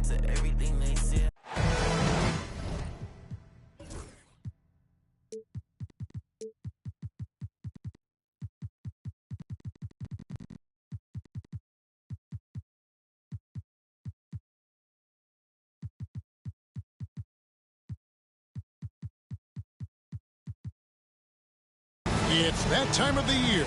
to everything they see. It's that time of the year.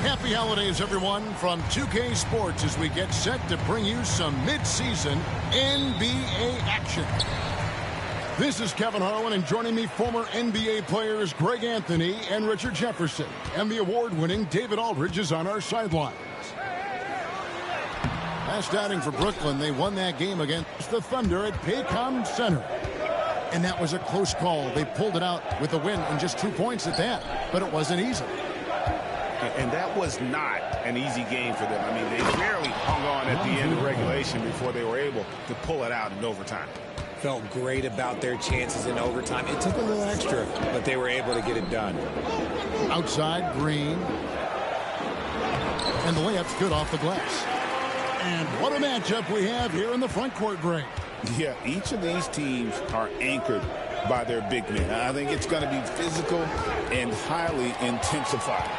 Happy holidays, everyone, from 2K Sports as we get set to bring you some mid-season NBA action. This is Kevin Harlan, and joining me, former NBA players Greg Anthony and Richard Jefferson. And the award-winning David Aldridge is on our sidelines. Last outing for Brooklyn, they won that game against the Thunder at Paycom Center. And that was a close call. They pulled it out with a win and just 2 points at that. But it wasn't easy. And that was not an easy game for them. I mean, they barely hung on at the end of regulation before they were able to pull it out in overtime. Felt great about their chances in overtime. It took a little extra, but they were able to get it done. Outside, Green. And the layup's good off the glass. And what a matchup we have here in the front court, Greg. Yeah, each of these teams are anchored by their big men. I think it's going to be physical and highly intensified.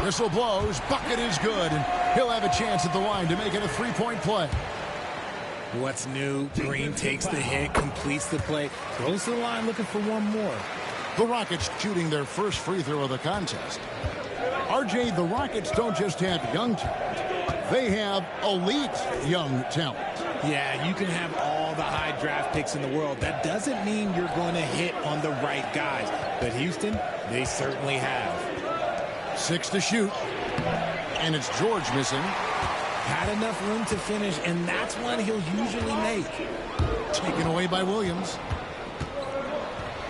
Whistle blows, bucket is good, and he'll have a chance at the line to make it a three-point play. What's new? Green takes the hit, completes the play, goes to the line looking for one more. The Rockets shooting their first free throw of the contest. RJ, the Rockets don't just have young talent. They have elite young talent. Yeah, you can have all the high draft picks in the world. That doesn't mean you're going to hit on the right guys. But Houston, they certainly have. 6 to shoot. And it's George missing. Had enough room to finish, and that's one he'll usually make. Taken away by Williams.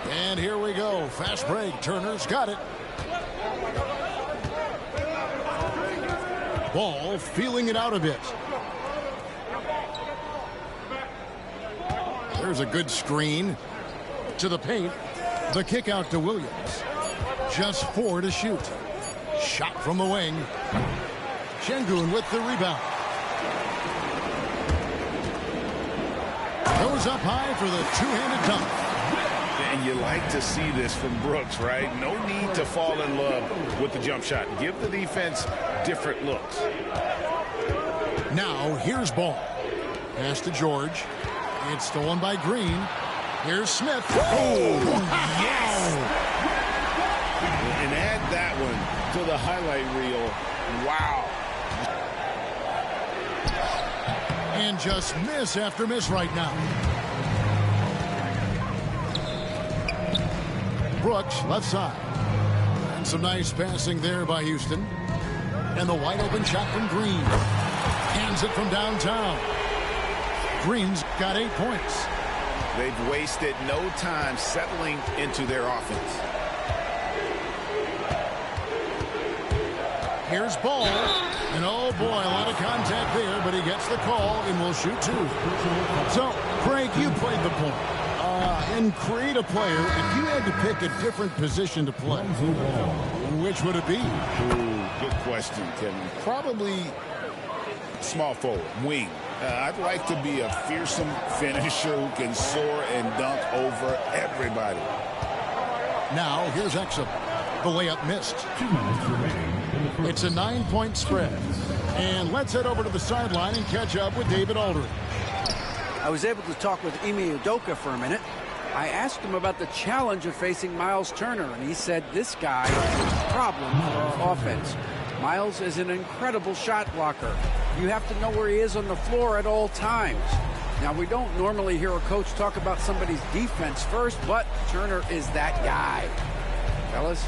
And here we go. Fast break. Turner's got it. Ball feeling it out a bit. There's a good screen. To the paint. The kick out to Williams. Just 4 to shoot. Shot from the wing. Şengün with the rebound. Goes up high for the two-handed dunk. And you like to see this from Brooks, right? No need to fall in love with the jump shot. Give the defense different looks. Now, here's Ball. Pass to George. It's stolen by Green. Here's Smith. Oh, yes! And add that one to the highlight reel. Wow. And just miss after miss right now. Brooks, left side. And some nice passing there by Houston. And the wide open shot from Green. Hands it from downtown. Green's got 8 points. They've wasted no time settling into their offense. Here's Ball. And oh boy, a lot of contact there, but he gets the call and will shoot 2. So, Craig, you played the point. And create a player, if you had to pick a different position to play, which would it be? Ooh, good question, Kevin. Probably small forward, wing. I'd like to be a fearsome finisher who can soar and dunk over everybody. Now, here's Exum. The layup missed. It's a 9-point spread. And let's head over to the sideline and catch up with David Aldridge. I was able to talk with Ime Udoka for a minute. I asked him about the challenge of facing Miles Turner, and he said this guy is a problem for our offense. Miles is an incredible shot blocker. You have to know where he is on the floor at all times. Now, we don't normally hear a coach talk about somebody's defense first, but Turner is that guy. Fellas?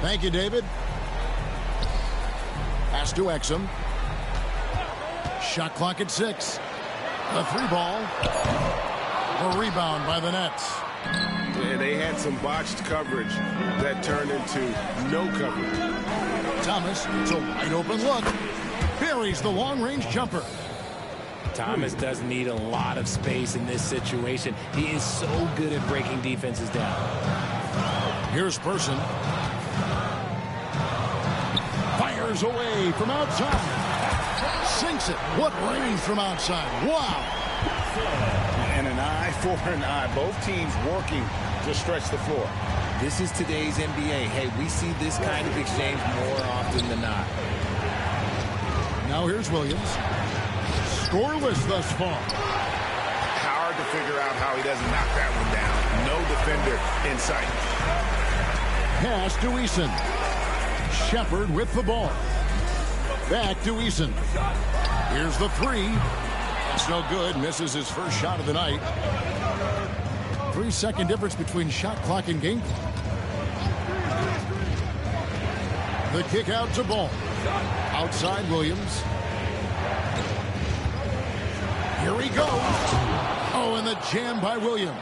Thank you, David. Pass to Exum. Shot clock at 6. The 3 ball. A rebound by the Nets. Yeah, they had some botched coverage that turned into no coverage. Thomas, it's a wide open look. buries the long-range jumper. Thomas does need a lot of space in this situation. He is so good at breaking defenses down. Here's Person. Fires away from outside. Sinks it. What range from outside. Wow. And an eye for an eye. Both teams working to stretch the floor. This is today's NBA. Hey, we see this kind of exchange more often than not. Now here's Williams. Scoreless thus far. Hard to figure out how he doesn't knock that one down. No defender in sight. Pass to Eason. Shepard with the ball. Back to Eason. Here's the three. It's no good. Misses his first shot of the night. 3-second difference between shot clock and game clock. The kick out to Ball. Outside Williams. Here he goes. Oh, and the jam by Williams.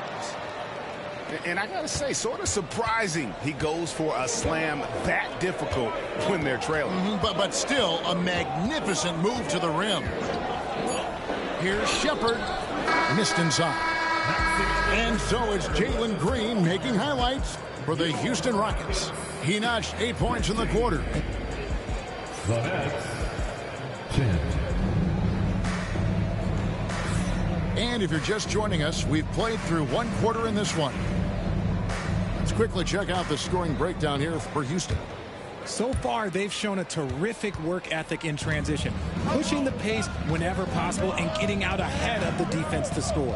And I gotta say, sort of surprising he goes for a slam that difficult when they're trailing. But still a magnificent move to the rim. Here's Shepard. Missed inside. And so it's Jalen Green making highlights for the Houston Rockets. He notched 8 points in the quarter. The Nets, 10. And if you're just joining us, we've played through one quarter in this one. Let's quickly check out the scoring breakdown here for Houston. So far, they've shown a terrific work ethic in transition, pushing the pace whenever possible and getting out ahead of the defense to score.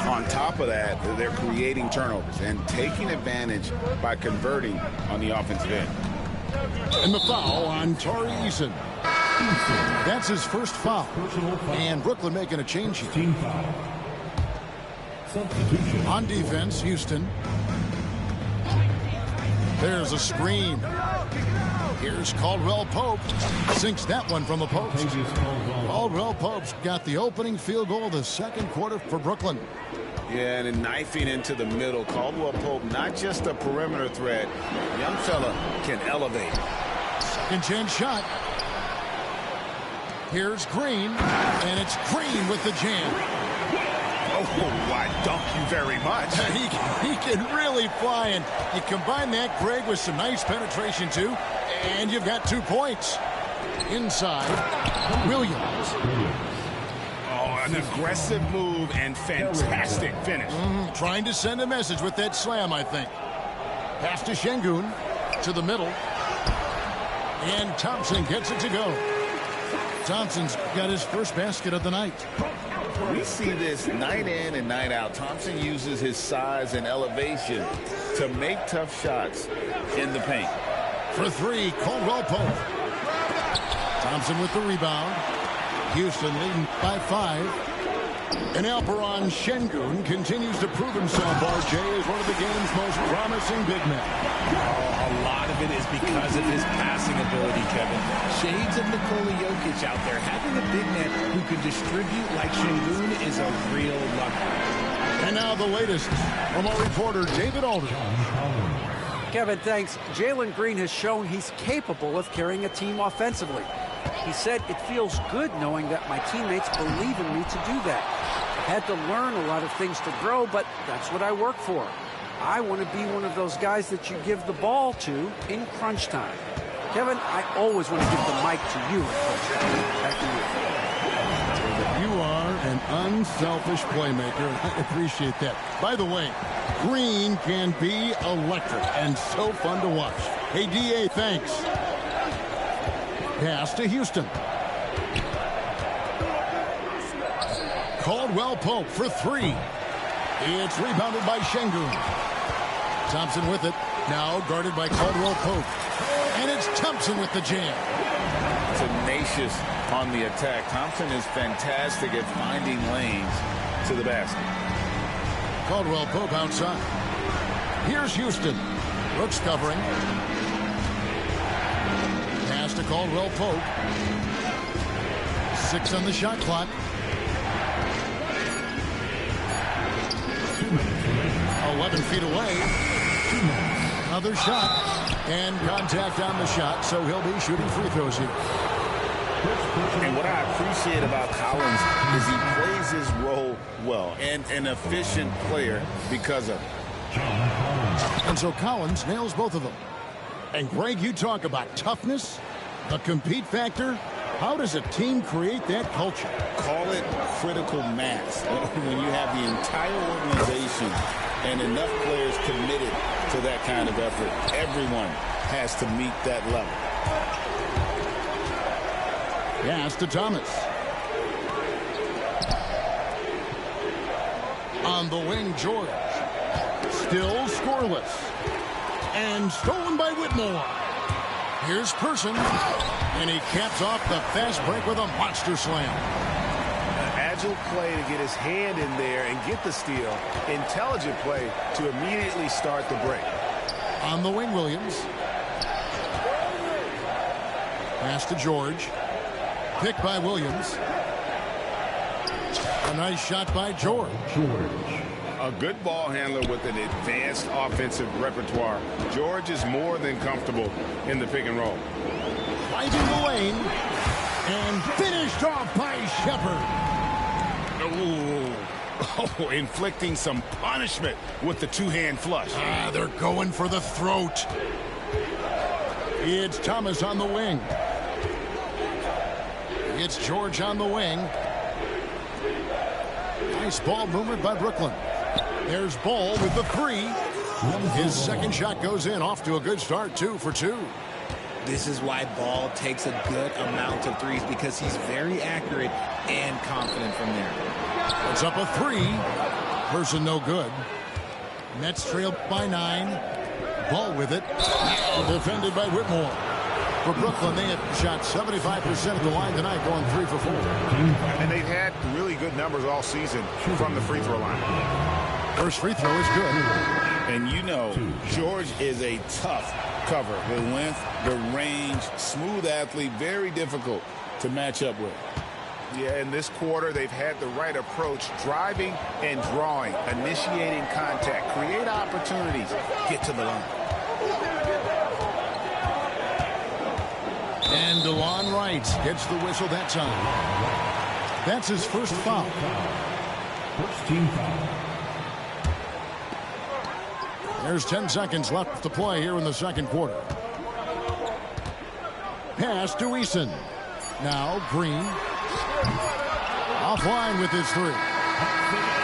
On top of that, they're creating turnovers and taking advantage by converting on the offensive end. And the foul on Tari Eason. That's his first foul. And Brooklyn making a change here. Team foul. Substitution. On defense, Houston. There's a screen. Here's Caldwell Pope. Sinks that one from the post. Caldwell Pope's got the opening field goal of the second quarter for Brooklyn. Yeah, and then knifing into the middle. Caldwell Pope, not just a perimeter threat. Young fella can elevate. Second chance shot. Here's Green. And it's Green with the jam. Oh, I dunk you very much. He can really fly, and you combine that, Greg, with some nice penetration, too, and you've got 2 points. Inside, Williams. Oh, an aggressive move and fantastic finish. Trying to send a message with that slam, I think. Pass to Şengün, to the middle. And Thompson gets it to go. Thompson's got his first basket of the night. We see this night in and night out. Thompson uses his size and elevation to make tough shots in the paint. For three, Caldwell Pope. Thompson with the rebound. Houston leading by 5. And Alperon Şengün continues to prove himself, RJ, as one of the game's most promising big men. A lot of it is because of his passing ability, Kevin. Shades of Nikola Jokic out there. Having a big man who can distribute like Şengün is a real luxury. And now the latest from our reporter, David Aldridge. Kevin, thanks. Jalen Green has shown he's capable of carrying a team offensively. He said, "It feels good knowing that my teammates believe in me to do that. I've had to learn a lot of things to grow, but that's what I work for. I want to be one of those guys that you give the ball to in crunch time." Kevin, I always want to give the mic to you in crunch time. Back to you. You are an unselfish playmaker. I appreciate that. By the way, Green can be electric and so fun to watch. Hey, D.A., thanks. Pass to Houston. Caldwell Pope for 3. It's rebounded by Şengün. Thompson with it. Now guarded by Caldwell Pope. And it's Thompson with the jam. Tenacious on the attack. Thompson is fantastic at finding lanes to the basket. Caldwell Pope outside. Here's Houston. Brooks covering. Pass to Caldwell Pope. 6 on the shot clock. 11 feet away. Another shot. And contact on the shot, so he'll be shooting free throws here. And what I appreciate about Collins is he plays his role well and an efficient player because of it. And so Collins nails both of them. And Greg, you talk about toughness, the compete factor. How does a team create that culture? Call it critical mass. When you have the entire organization and enough players committed to that kind of effort, everyone has to meet that level. Pass to Thomas. On the wing, George. Still scoreless. And stolen by Whitmore. Here's Person. And he caps off the fast break with a monster slam. An agile play to get his hand in there and get the steal. Intelligent play to immediately start the break. On the wing, Williams. Pass to George. Picked by Williams. A nice shot by George. A good ball handler with an advanced offensive repertoire. George is more than comfortable in the pick and roll. Finding the lane. And finished off by Shepard. Oh, inflicting some punishment with the two-hand flush. They're going for the throat. It's Thomas on the wing. It's George on the wing. Nice ball movement by Brooklyn. There's Ball with the three. His second shot goes in, off to a good start, 2 for 2. This is why Ball takes a good amount of threes, because he's very accurate and confident from there. It's up a 3. Person no good. Nets trailed by 9. Ball with it. Defended by Whitmore. For Brooklyn, they had shot 75% at the line tonight, going 3 for 4. And they've had really good numbers all season from the free throw line. First free throw is good. And you know, George is a tough cover. The length, the range, smooth athlete, very difficult to match up with. Yeah, in this quarter, they've had the right approach, driving and drawing, initiating contact, create opportunities, get to the line. And DeLon Wright gets the whistle that time. That's his first foul. First team foul. There's 10 seconds left to play here in the second quarter. Pass to Eason. Now Green. Offline with his 3.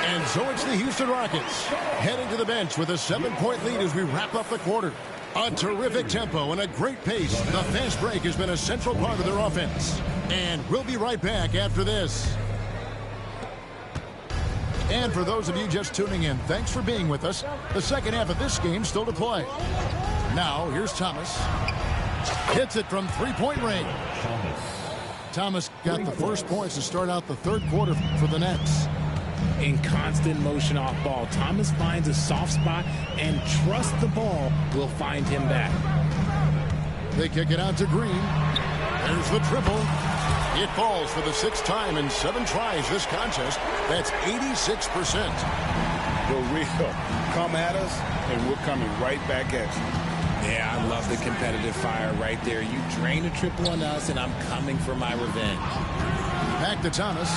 And so it's the Houston Rockets heading to the bench with a 7-point lead as we wrap up the quarter. A terrific tempo and a great pace. The fast break has been a central part of their offense. And we'll be right back after this. And for those of you just tuning in, thanks for being with us. The second half of this game still to play. Now, here's Thomas. Hits it from three-point range. Thomas got the first points to start out the third quarter for the Nets. In constant motion off ball, Thomas finds a soft spot and trusts the ball will find him back. They kick it out to Green. There's the triple. It falls for the 6th time in 7 tries this contest. That's 86%. The real come at us, and we're coming right back at you. Yeah, I love the competitive fire right there. You drain a triple on us, and I'm coming for my revenge. Back to Thomas.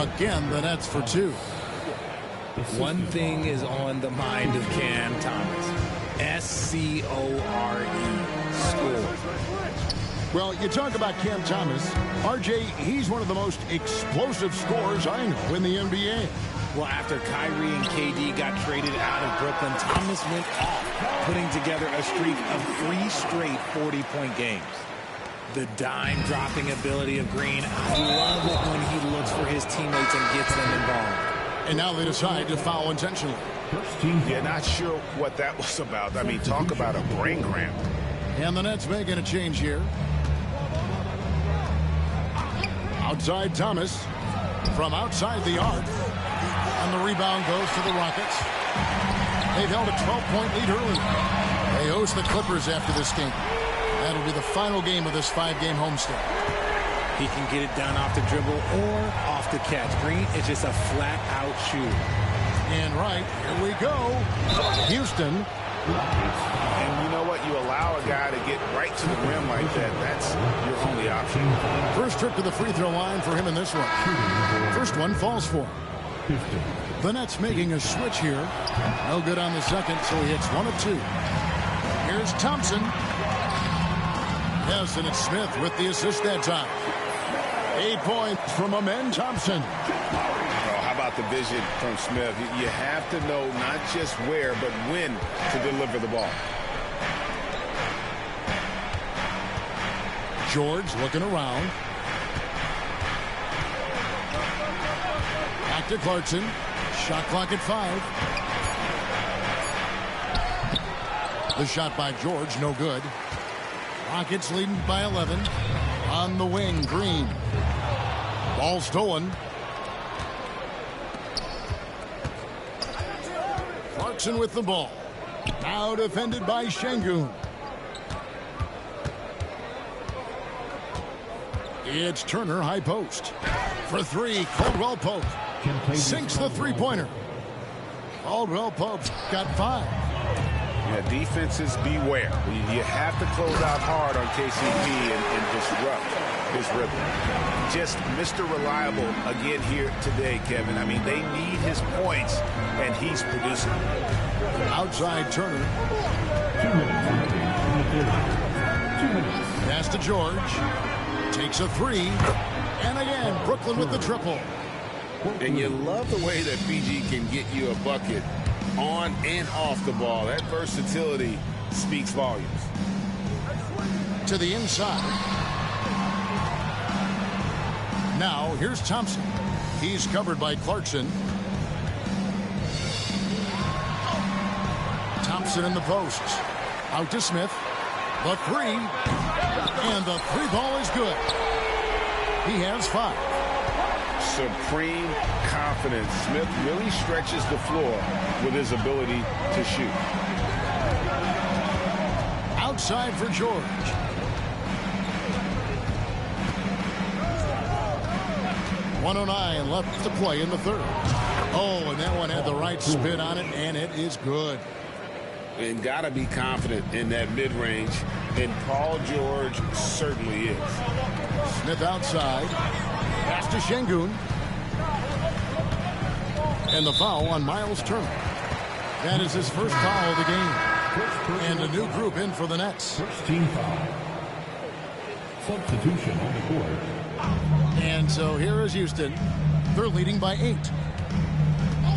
Again, the Nets for 2. One thing is on the mind of Cam Thomas. S-C-O-R-E. Score. Well, you talk about Cam Thomas. RJ, he's one of the most explosive scorers I know in the NBA. Well, after Kyrie and KD got traded out of Brooklyn, Thomas went off, putting together a streak of 3 straight 40-point games. The dime-dropping ability of Green, I love it when he looks for his teammates and gets them involved. And now they decide to foul intentionally. Yeah, not sure what that was about. I mean, talk about a brain cramp. And the Nets making a change here. Outside Thomas. From outside the arc. And the rebound goes to the Rockets. They've held a 12-point lead early. They host the Clippers after this game. That'll be the final game of this 5-game homestand. He can get it done off the dribble or off the catch. Green is just a flat-out shooter. And right, here we go. Houston. And you know what? you allow a guy to get right to the rim like that, that's your only option. First trip to the free throw line for him in this one. First one falls for him. The Nets making a switch here. No good on the second, so he hits 1 of 2. Here's Thompson. Yes, and it's Smith with the assist that time. 8 points from Amen Thompson. How about the vision from Smith? You have to know not just where, but when to deliver the ball. George looking around. Back to Clarkson. Shot clock at 5. The shot by George, no good. Rockets leading by 11. On the wing, Green. Ball stolen. Clarkson with the ball. Now defended by Şengün. It's Turner, high post. For 3, Caldwell Pope. Sinks the three-pointer. Caldwell Pope's got 5. Yeah, defenses beware. You have to close out hard on KCP and disrupt his rhythm. Just Mr. Reliable again here today, Kevin. I mean, they need his points, and he's producing. Outside Turner. 2 minutes in the 2 minutes. Pass to George. Takes a 3. And again, Brooklyn with the triple. And you love the way that PG can get you a bucket on and off the ball. That versatility speaks volumes. To the inside. Now, here's Thompson. He's covered by Clarkson. Thompson in the post. Out to Smith. The 3. And the 3 ball is good. He has 5. Supreme confidence. Smith really stretches the floor with his ability to shoot. Outside for George. .109 left to play in the third. Oh, and that one had the right spin on it, and it is good. And got to be confident in that mid-range, and Paul George certainly is. Smith outside. Pass to Şengün. And the foul on Miles Turner. That is his first foul of the game. And a new group in for the Nets. First team foul. Substitution on the court. And so here is Houston. They're leading by 8.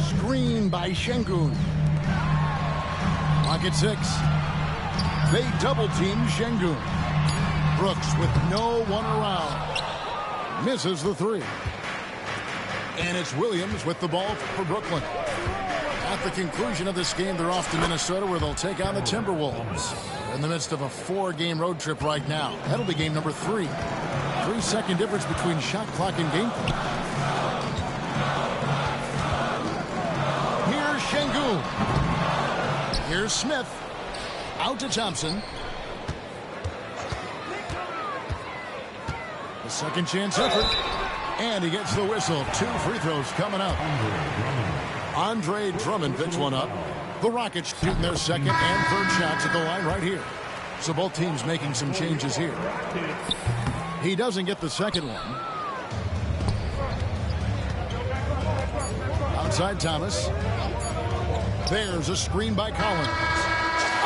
Screen by Şengün. Pocket 6. They double team Şengün. Brooks with no one around. Misses the 3. And it's Williams with the ball for Brooklyn. At the conclusion of this game, they're off to Minnesota, where they'll take on the Timberwolves. They're in the midst of a 4-game road trip right now. That'll be game number 3. 3-second difference between shot clock and game clock. Here's Şengün. Here's Smith. Out to Thompson. A second chance effort. And he gets the whistle. 2 free throws coming up. Andre Drummond picks one up. The Rockets shooting their second and third shots at the line right here. So both teams making some changes here. He doesn't get the second one. Outside Thomas. There's a screen by Collins.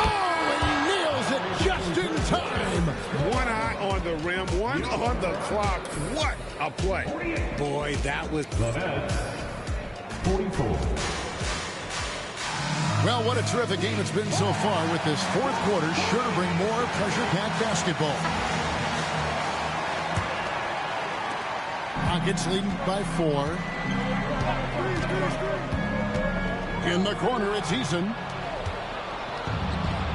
Oh, he nails it just in time. One eye on the rim, one on the clock. What a play. Boy, that was... The Nets, 44. Well, what a terrific game it's been so far, with this fourth quarter sure to bring more pressure-packed basketball. Rockets leading by 4. In the corner, it's Eason.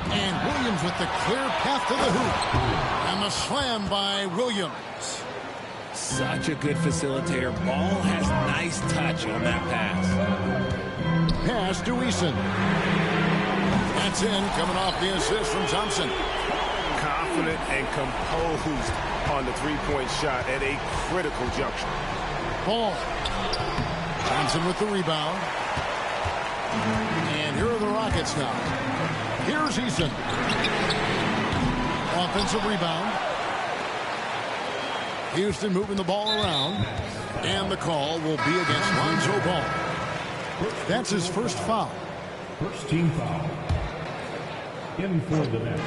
And Williams with the clear path to the hoop. And the slam by Williams. Such a good facilitator. Ball has nice touch on that pass. Pass to Eason. That's in, coming off the assist from Thompson. Confident and composed on the three-point shot at a critical juncture. Ball. Johnson with the rebound. And here are the Rockets now. Here's Eason. Offensive rebound. Houston moving the ball around. And the call will be against Lonzo Ball. That's his first foul. First team foul. In for the Nets.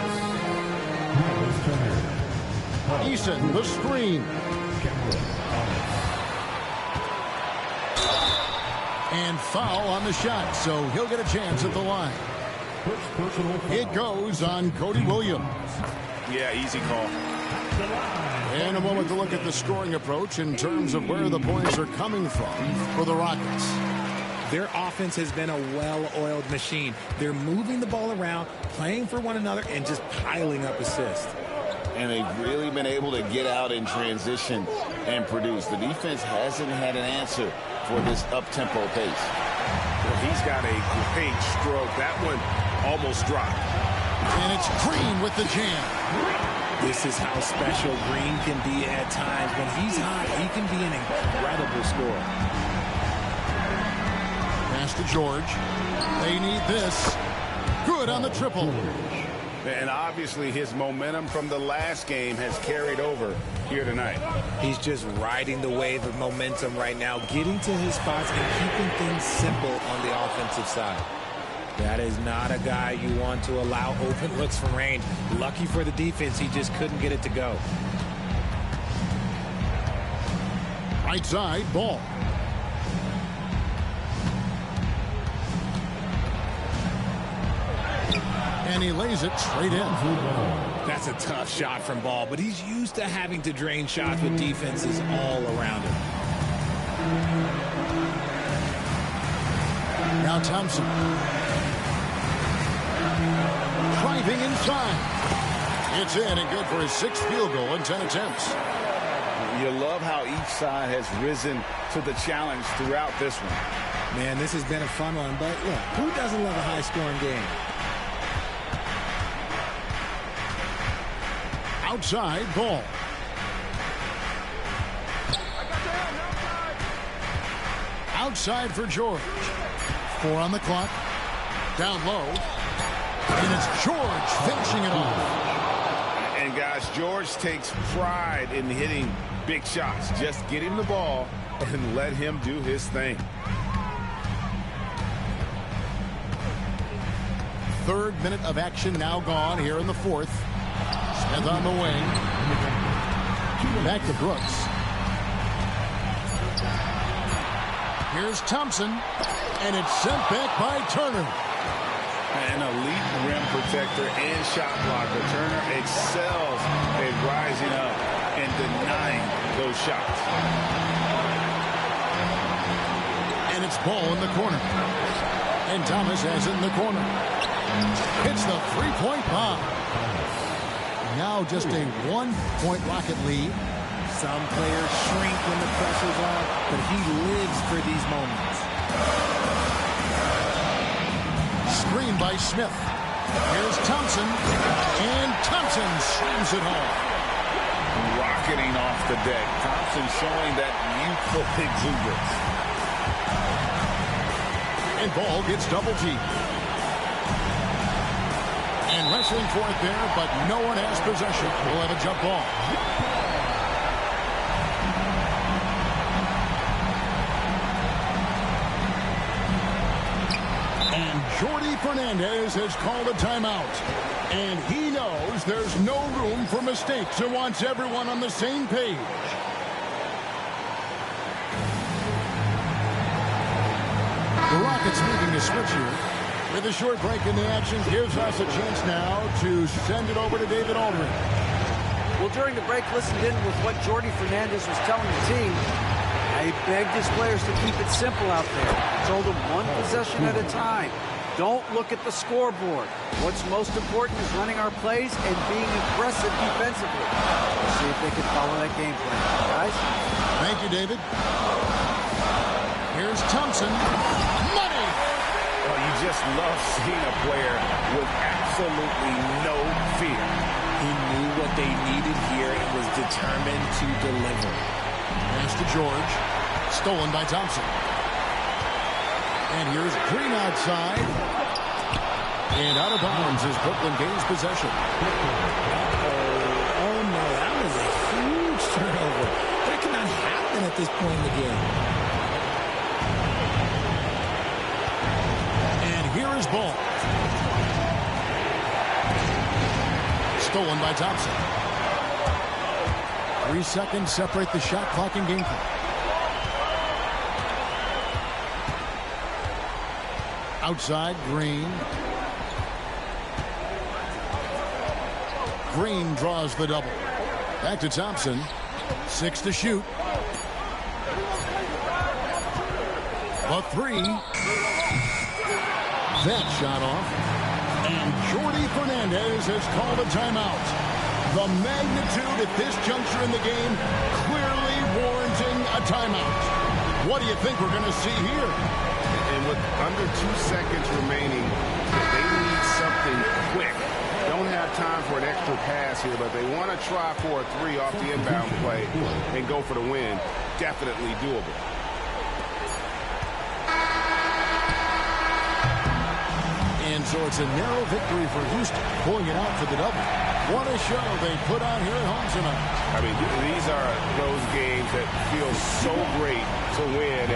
Miles Turner. Eason, the screen. And foul on the shot, so he'll get a chance at the line. First personal foul. It goes on Cody Williams. Yeah, easy call. And a moment to look at the scoring approach in terms of where the points are coming from for the Rockets. Their offense has been a well-oiled machine. They're moving the ball around, playing for one another, and just piling up assists. And they've really been able to get out in transition and produce. The defense hasn't had an answer for this up-tempo pace. Well, he's got a great stroke. That one almost dropped. And it's Green with the jam. This is how special Green can be at times. When he's hot, he can be an incredible scorer. Pass to George. They need this. Good on the triple. And obviously his momentum from the last game has carried over here tonight. He's just riding the wave of momentum right now, getting to his spots and keeping things simple on the offensive side. That is not a guy you want to allow open looks from range. Lucky for the defense, he just couldn't get it to go. Right side, Ball. And he lays it straight in. That's a tough shot from Ball, but he's used to having to drain shots with defenses all around him. Now Thompson. Driving inside. It's in and good for his sixth field goal in 10 attempts. You love how each side has risen to the challenge throughout this one. Man, this has been a fun one, but look, who doesn't love a high-scoring game? Outside, Ball. Outside for George. 4 on the clock. Down low. And it's George finishing it off. And guys, George takes pride in hitting big shots. Just get him the ball and let him do his thing. Third minute of action now gone here in the fourth. Smith on the wing. Back to Brooks. Here's Thompson. And it's sent back by Turner. An elite rim protector and shot blocker. Turner excels at rising up and denying those shots. And it's Ball in the corner. And Thomas has it in the corner. Hits the three-point bomb. Now just a one-point Rocket lead. Some players shrink when the pressure's on, but he lives for these moments. Screen by Smith. Here's Thompson. And Thompson slams it home. Rocketing off the deck. Thompson showing that youthful exuberance. And Ball gets double teamed. And wrestling for it there, but no one has possession. We'll have a jump ball. And Jordi Fernandez has called a timeout. And he knows there's no room for mistakes and wants everyone on the same page. The Rockets making a switch here. With a short break in the action, gives us a chance now to send it over to David Aldridge. Well, during the break, listened in with what Jordi Fernandez was telling the team. He begged his players to keep it simple out there. Told them one possession at a time. Don't look at the scoreboard. What's most important is running our plays and being aggressive defensively. We'll see if they can follow that game plan. Guys? Thank you, David. Here's Thompson. Money! Well, you just love seeing a player with absolutely no fear. He knew what they needed here and was determined to deliver. Pass to George. Stolen by Thompson. And here's Green outside. And out of bounds is Brooklyn gains possession. Oh, no, that was a huge turnover. That cannot happen at this point in the game. And here is ball. Stolen by Thompson. 3 seconds separate the shot clock and game clock. Outside, Green. Green draws the double. Back to Thompson. 6 to shoot. A 3. That shot off. And Jordi Fernandez has called a timeout. The magnitude at this juncture in the game clearly warranting a timeout. What do you think we're going to see here? And with under 2 seconds remaining, they need something quick. Don't have time for an extra pass here, but they want to try for a 3 off the inbound play and go for the win. Definitely doable. And so it's a narrow victory for Houston, pulling it out for the double. What a show they put on here at home tonight. I mean, these are those games that feel so great to win.